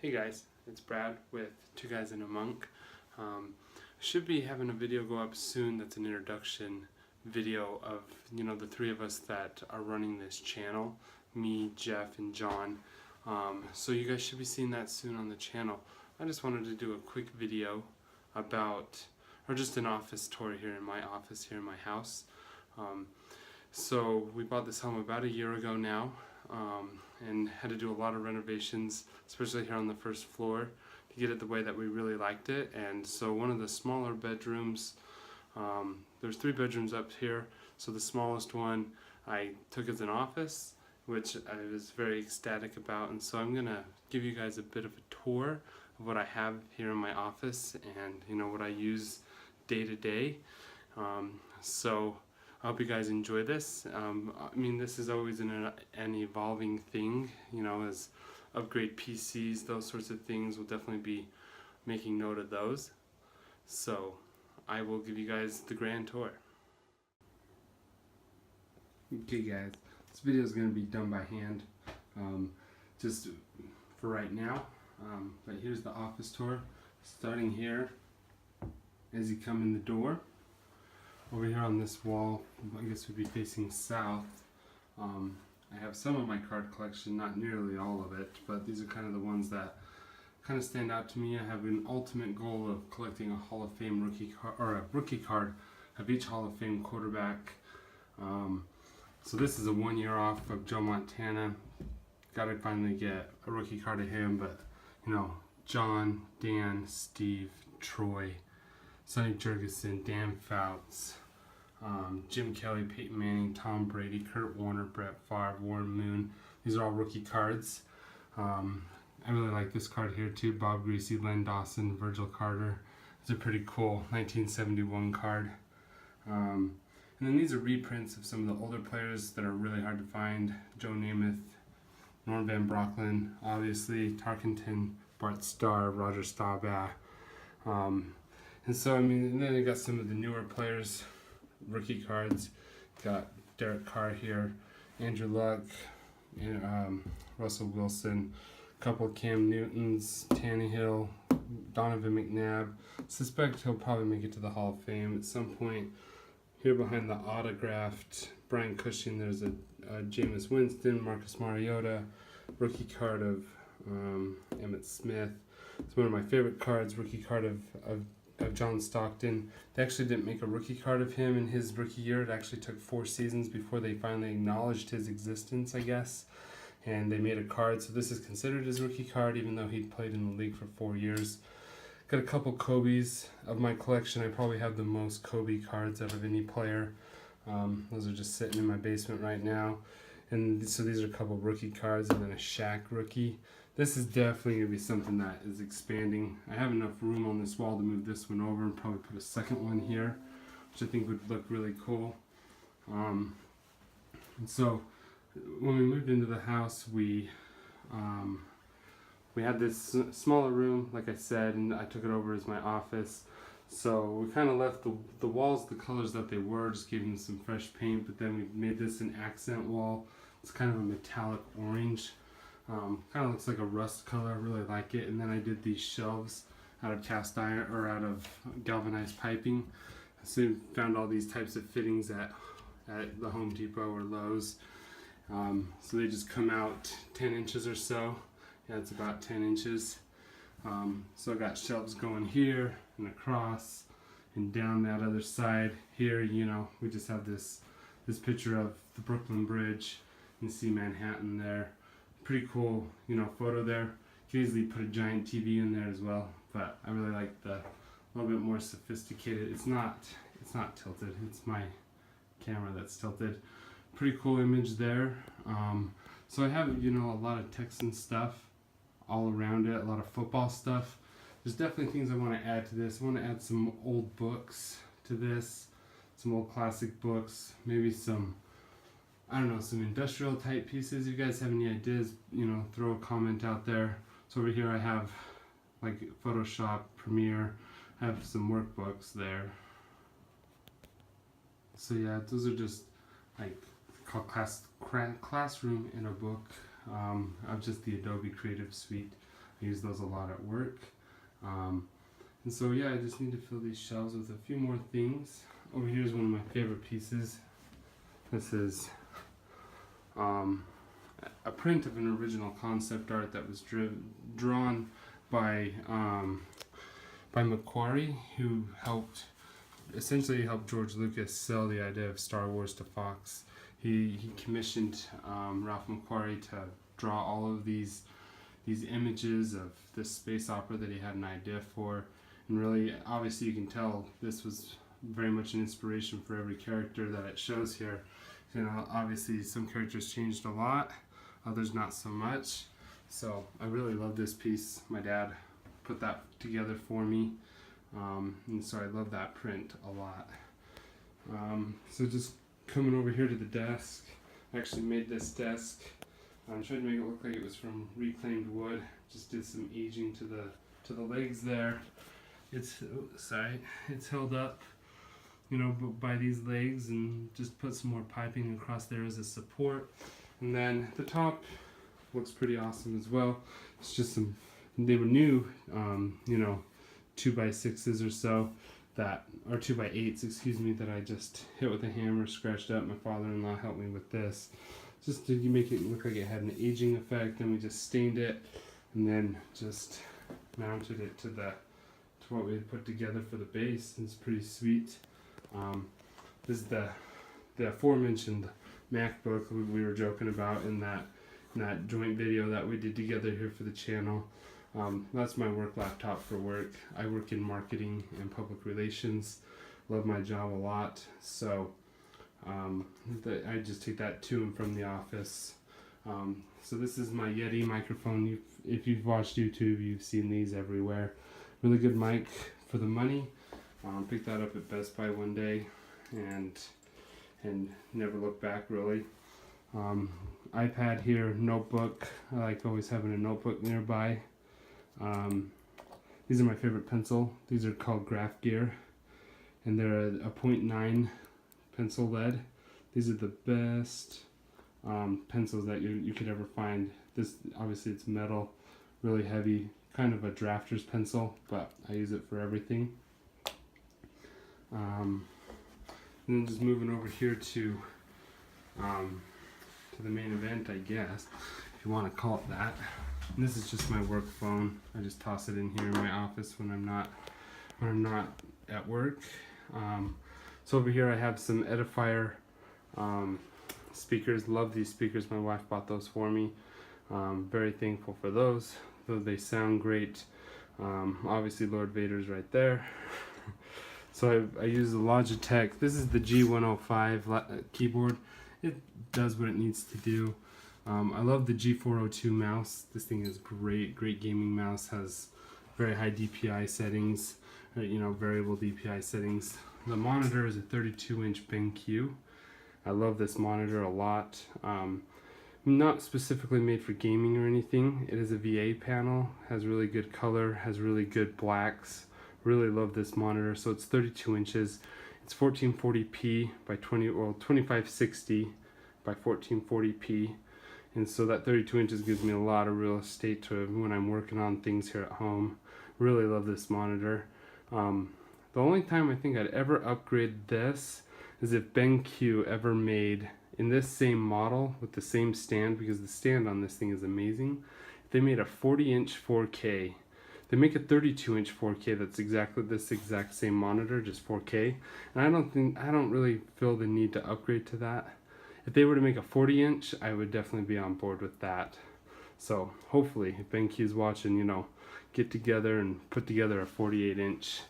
Hey guys, it's Brad with Two Guys and a Monk. Should be having a video go up soon that's an introduction video of, the three of us that are running this channel, me, Jeff, and John. So you guys should be seeing that soon on the channel. I just wanted to do a quick video about, or just an office tour here in my office, here in my house. So we bought this home about a year ago now. And had to do a lot of renovations, especially here on the first floor, to get it the way that we really liked it. And so one of the smaller bedrooms, there's 3 bedrooms up here, so the smallest one I took as an office, which I was very ecstatic about. And so I'm gonna give you guys a bit of a tour of what I have here in my office and what I use day to day. So I hope you guys enjoy this. This is always an evolving thing, as upgrade PCs, those sorts of things. We'll definitely be making note of those. So I will give you guys the grand tour. Okay guys, this video is going to be done by hand, just for right now. But here's the office tour, starting here as you come in the door. Over here on this wall, I guess we'd be facing south. I have some of my card collection, not nearly all of it, but these are kind of the ones that kind of stand out to me. I have an ultimate goal of collecting a Hall of Fame rookie card, or a rookie card of each Hall of Fame quarterback. So this is a 1 year off of Joe Montana. Got to finally get a rookie card of him, but John, Dan, Steve, Troy, Sonny Jurgensen, Dan Fouts, Jim Kelly, Peyton Manning, Tom Brady, Kurt Warner, Brett Favre, Warren Moon. These are all rookie cards. I really like this card here too. Bob Greasy, Len Dawson, Virgil Carter. It's a pretty cool 1971 card. And then these are reprints of some of the older players that are really hard to find. Joe Namath, Norm Van Brocklin, obviously, Tarkenton, Bart Starr, Roger Staubach. And so, and then I got some of the newer players, rookie cards. Got Derek Carr here, Andrew Luck, Russell Wilson, a couple of Cam Newtons, Tannehill, Donovan McNabb. Suspect he'll probably make it to the Hall of Fame at some point. Here behind the autographed Brian Cushing, there's a Jameis Winston, Marcus Mariota, rookie card of Emmitt Smith. It's one of my favorite cards, rookie card of John Stockton. They actually didn't make a rookie card of him in his rookie year. It actually took 4 seasons before they finally acknowledged his existence, I guess. And they made a card, so this is considered his rookie card, even though he'd played in the league for 4 years. Got a couple Kobe's of my collection. I probably have the most Kobe cards out of any player. Those are just sitting in my basement right now. And so these are a couple rookie cards and then a Shaq rookie. This is definitely going to be something that is expanding. I have enough room on this wall to move this one over and probably put a second one here, which I think would look really cool. And so when we moved into the house, we had this smaller room, like I said, and I took it over as my office. So we kind of left the walls the colors that they were, just gave them some fresh paint, but then we made this an accent wall. It's kind of a metallic orange. Kind of looks like a rust color. I really like it. And then I did these shelves out of cast iron or out of galvanized piping. So found all these types of fittings at the Home Depot or Lowe's. So they just come out 10 inches or so. Yeah, it's about 10 inches. So I got shelves going here and across and down that other side. Here, we just have this picture of the Brooklyn Bridge. You can see Manhattan there. Pretty cool, photo there. You can easily put a giant TV in there as well, but I really like the little bit more sophisticated. It's not tilted. It's my camera that's tilted. Pretty cool image there. So I have a lot of Texan stuff all around it. A lot of football stuff. There's definitely things I want to add to this. I want to add some old books to this, some old classic books, maybe some, some industrial type pieces. If you guys have any ideas, throw a comment out there. So over here I have like Photoshop, Premiere. I have some workbooks there. So yeah, those are just like called Classroom in a book of just the Adobe Creative Suite. I use those a lot at work. And so yeah, I just need to fill these shelves with a few more things. Over here is one of my favorite pieces. This is a print of an original concept art that was drawn by Macquarie, who essentially helped George Lucas sell the idea of Star Wars to Fox. He commissioned Ralph McQuarrie to draw all of these images of this space opera that he had an idea for, and really, obviously, you can tell this was very much an inspiration for every character that it shows here. You know, obviously, some characters changed a lot, others not so much. So I really love this piece. My dad put that together for me, and so I love that print a lot. So just coming over here to the desk, I actually made this desk. I tried to make it look like it was from reclaimed wood. Just did some aging to the legs there. It's held up, you know, by these legs, and just put some more piping across there as a support. And then the top looks pretty awesome as well. It's just they were new, you know, 2x6s or so or 2x8s, excuse me, that I just hit with a hammer, scratched up. My father-in-law helped me with this, just to make it look like it had an aging effect. Then we just stained it, and then just mounted it to what we had put together for the base. It's pretty sweet. This is the aforementioned MacBook we were joking about in that joint video that we did together here for the channel. That's my work laptop for work. I work in marketing and public relations. Love my job a lot, so I just take that to and from the office. So this is my Yeti microphone. If you've watched YouTube, you've seen these everywhere. Really good mic for the money. Picked that up at Best Buy one day, and never looked back really. iPad here, notebook. I like always having a notebook nearby. These are my favorite pencil. These are called Graph Gear, and they're a 0.9 pencil lead. These are the best pencils that you could ever find. This, obviously, it's metal, really heavy, kind of a drafter's pencil, but I use it for everything. And then just moving over here to the main event, I guess, if you want to call it that. And this is just my work phone. I just toss it in here in my office when I'm not at work. So over here I have some Edifier speakers. Love these speakers. My wife bought those for me. Very thankful for those, though they sound great. Obviously Lord Vader's right there. So I use the Logitech. This is the G105 keyboard. It does what it needs to do. I love the G402 mouse. This thing is great gaming mouse. Has very high DPI settings, you know, variable DPI settings. The monitor is a 32-inch BenQ. I love this monitor a lot. Not specifically made for gaming or anything. It is a VA panel, has really good color, has really good blacks. Really love this monitor. So it's 32 inches. It's 1440p by 2560 by 1440p. And so that 32 inches gives me a lot of real estate to when I'm working on things here at home. Really love this monitor. The only time I think I'd ever upgrade this is if BenQ ever made, in this same model with the same stand, because the stand on this thing is amazing, if they made a 40-inch 4K. They make a 32-inch 4K that's exactly this exact same monitor, just 4K. And I don't really feel the need to upgrade to that. If they were to make a 40-inch, I would definitely be on board with that. So hopefully, if BenQ's watching, you know, get together and put together a 48-inch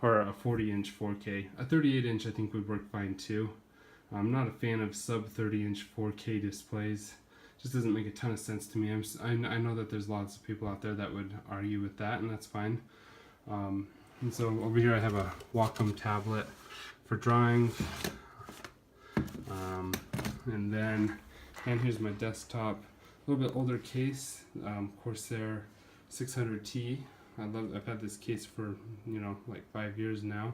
or a 40-inch 4K. A 38-inch I think would work fine too. I'm not a fan of sub 30-inch 4K displays. Just doesn't make a ton of sense to me. I know that there's lots of people out there that would argue with that, and that's fine. And so over here I have a Wacom tablet for drawing. And here's my desktop. A little bit older case, Corsair 600T. I've had this case for, you know, like 5 years now.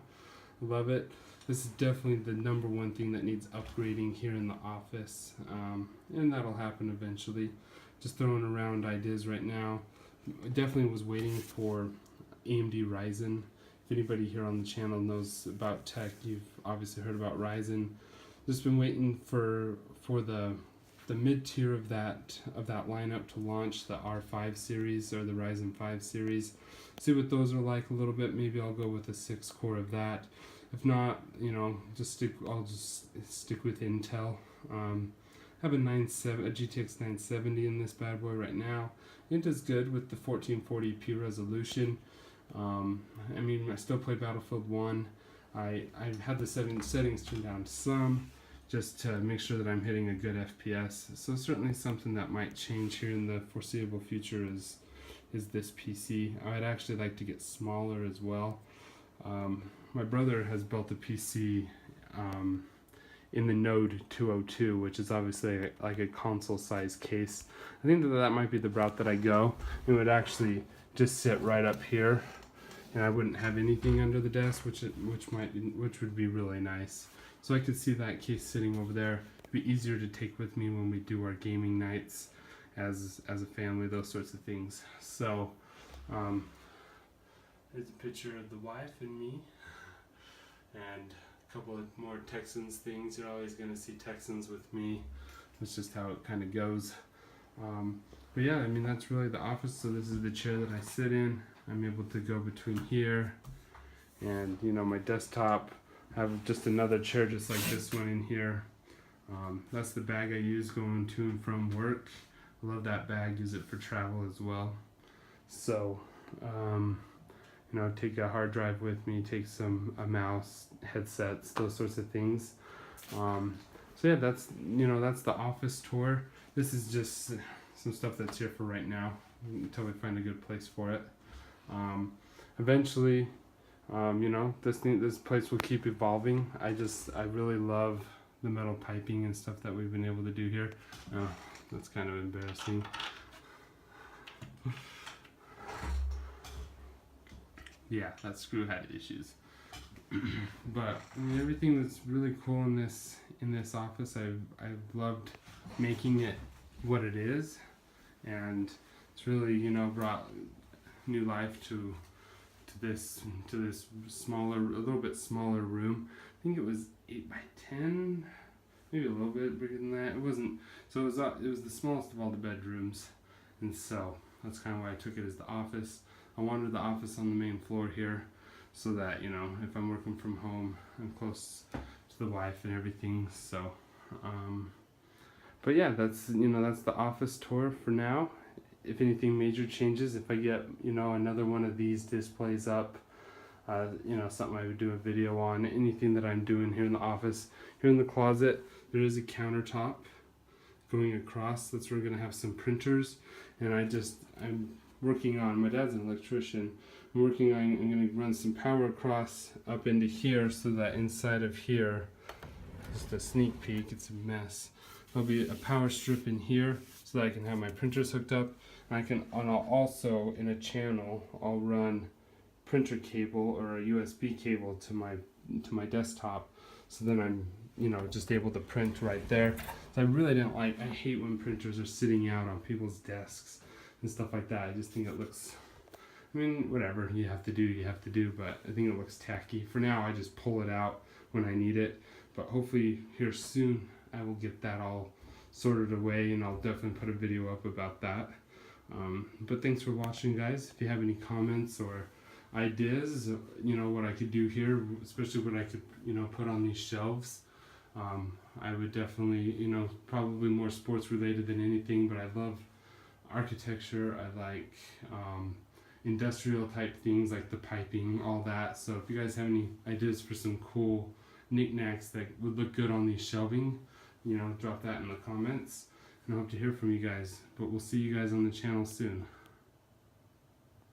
I love it. This is definitely the number one thing that needs upgrading here in the office, and that'll happen eventually. Just throwing around ideas right now. definitely was waiting for AMD Ryzen. If anybody here on the channel knows about tech, you've obviously heard about Ryzen. Just been waiting for the mid tier of that lineup to launch, the R5 series or the Ryzen 5 series. See what those are like a little bit. Maybe I'll go with a 6 core of that. If not, you know, I'll just stick with Intel. I have a GTX 970 in this bad boy right now. It does good with the 1440p resolution. I mean, I still play Battlefield 1. I had the settings turned down some, just to make sure that I'm hitting a good FPS. So certainly something that might change here in the foreseeable future is this PC. I'd actually like to get smaller as well. My brother has built a PC in the Node 202, which is obviously like a console size case. I think that might be the route that I go. It would actually just sit right up here, and I wouldn't have anything under the desk, which would be really nice. So I could see that case sitting over there. It'd be easier to take with me when we do our gaming nights as a family, those sorts of things. So there's a picture of the wife and me, and a couple of more Texans things. You're always going to see Texans with me. That's just how it kind of goes. But yeah, I mean, that's really the office. So this is the chair that I sit in. I'm able to go between here and, you know, my desktop. I have just another chair just like this one in here. That's the bag I use going to and from work. I love that bag, use it for travel as well. So, you know, take a hard drive with me, take a mouse, headsets, those sorts of things. So yeah, that's the office tour. This is just some stuff that's here for right now until we find a good place for it. Eventually, you know, this place will keep evolving. I really love the metal piping and stuff that we've been able to do here. That's kind of embarrassing. Yeah, that screw had issues. But I mean, everything that's really cool in this office, I've loved making it what it is, and it's really, you know, brought new life to this smaller, a little bit smaller room. I think it was 8 by 10, maybe a little bit bigger than that. It wasn't. So it was the smallest of all the bedrooms, and so that's kind of why I took it as the office. I wanted the office on the main floor here, so that, you know, if I'm working from home, I'm close to the wife and everything. So, but yeah, that's the office tour for now. If anything major changes, if I get, you know, another one of these displays up, you know, something I would do a video on. Anything that I'm doing here in the office. Here in the closet, there is a countertop going across. That's where we're gonna have some printers, and I'm working on, my dad's an electrician, I'm going to run some power across up into here, so that inside of here, just a sneak peek, it's a mess, there'll be a power strip in here so that I can have my printers hooked up, and I'll also, in a channel, I'll run printer cable or a USB cable to my desktop, so then I'm, you know, just able to print right there. So I hate when printers are sitting out on people's desks and stuff like that. I just think it looks, I mean, whatever you have to do, but I think it looks tacky. For now, I just pull it out when I need it, but hopefully here soon I will get that all sorted away, and I'll definitely put a video up about that. But thanks for watching, guys. If you have any comments or ideas, you know, what I could do here, especially what I could, you know, put on these shelves, I would definitely, you know, probably more sports related than anything, but I love architecture. I like industrial type things like the piping, all that. So if you guys have any ideas for some cool knickknacks that would look good on these shelving, you know, drop that in the comments, and I hope to hear from you guys. But we'll see you guys on the channel soon.